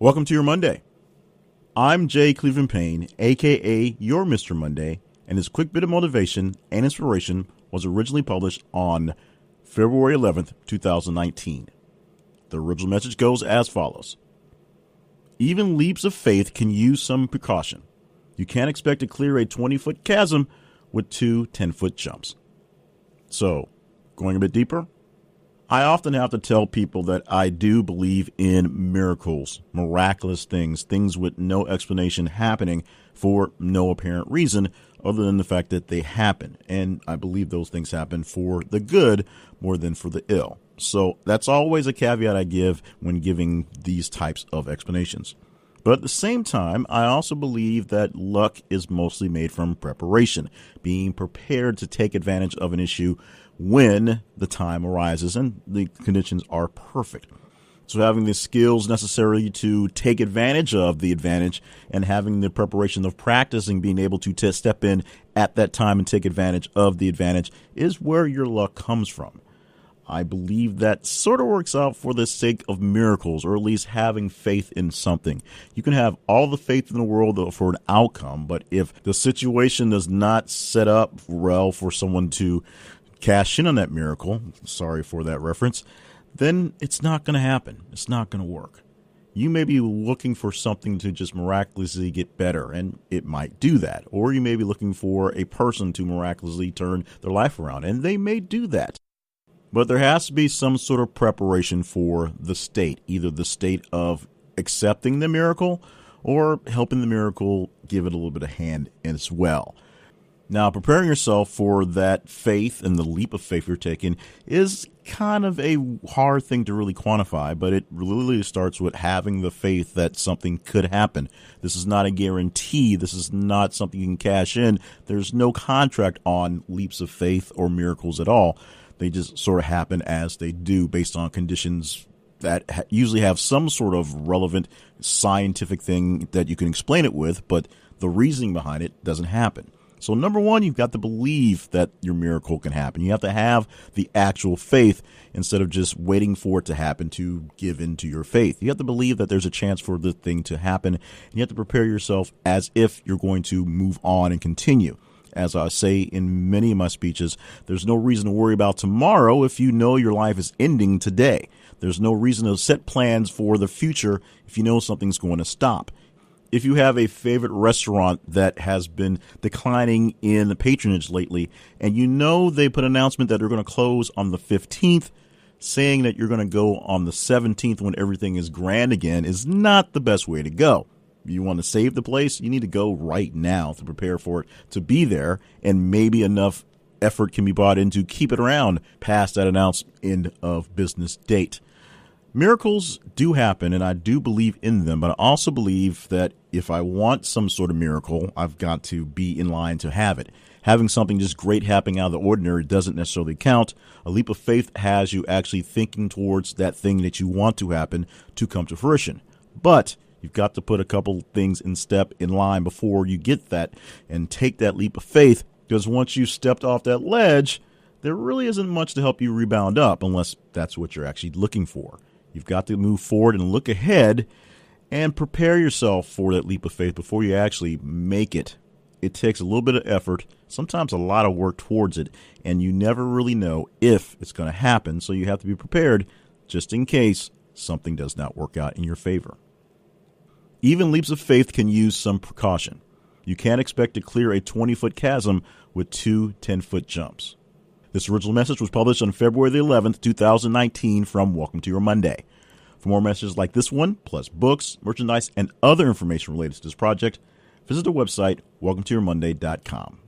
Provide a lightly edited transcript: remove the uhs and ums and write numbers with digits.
Welcome to your Monday. I'm Jay Cleveland Payne, aka your Mr. Monday, and this quick bit of motivation and inspiration was originally published on February 11th, 2019. The original message goes as follows. Even leaps of faith can use some precaution. You can't expect to clear a 20-foot chasm with two 10-foot jumps. So, going a bit deeper, I often have to tell people that I do believe in miracles, miraculous things with no explanation happening for no apparent reason other than the fact that they happen. And I believe those things happen for the good more than for the ill. So that's always a caveat I give when giving these types of explanations. But at the same time, I also believe that luck is mostly made from preparation, being prepared to take advantage of an issue when the time arises and the conditions are perfect. So having the skills necessary to take advantage of the advantage and having the preparation of practicing being able to step in at that time and take advantage of the advantage is where your luck comes from. I believe that sort of works out for the sake of miracles, or at least having faith in something. You can have all the faith in the world for an outcome, but if the situation does not set up well for someone to cash in on that miracle, sorry for that reference, then it's not going to happen. It's not going to work. You may be looking for something to just miraculously get better, and it might do that. Or you may be looking for a person to miraculously turn their life around, and they may do that. But there has to be some sort of preparation for the state, either the state of accepting the miracle or helping the miracle give it a little bit of hand as well. Now, preparing yourself for that faith and the leap of faith you're taking is kind of a hard thing to really quantify, but it really starts with having the faith that something could happen. This is not a guarantee. This is not something you can cash in. There's no contract on leaps of faith or miracles at all. They just sort of happen as they do based on conditions that usually have some sort of relevant scientific thing that you can explain it with, but the reasoning behind it doesn't happen. So number one, you've got to believe that your miracle can happen. You have to have the actual faith instead of just waiting for it to happen to give into your faith. You have to believe that there's a chance for the thing to happen, and you have to prepare yourself as if you're going to move on and continue. As I say in many of my speeches, there's no reason to worry about tomorrow if you know your life is ending today. There's no reason to set plans for the future if you know something's going to stop. If you have a favorite restaurant that has been declining in the patronage lately, and you know they put an announcement that they're going to close on the 15th, saying that you're going to go on the 17th when everything is grand again is not the best way to go. You want to save the place, you need to go right now to prepare for it to be there, and maybe enough effort can be brought in to keep it around past that announced end of business date. Miracles do happen, and I do believe in them, but I also believe that if I want some sort of miracle, I've got to be in line to have it. Having something just great happening out of the ordinary doesn't necessarily count. A leap of faith has you actually thinking towards that thing that you want to happen to come to fruition. But you've got to put a couple things in line before you get that and take that leap of faith, because once you've stepped off that ledge, there really isn't much to help you rebound up unless that's what you're actually looking for. You've got to move forward and look ahead and prepare yourself for that leap of faith before you actually make it. It takes a little bit of effort, sometimes a lot of work towards it, and you never really know if it's going to happen, so you have to be prepared just in case something does not work out in your favor. Even leaps of faith can use some precaution. You can't expect to clear a 20-foot chasm with two 10-foot jumps. This original message was published on February the 11th, 2019 from Welcome to Your Monday. For more messages like this one, plus books, merchandise, and other information related to this project, visit the website welcometoyourmonday.com.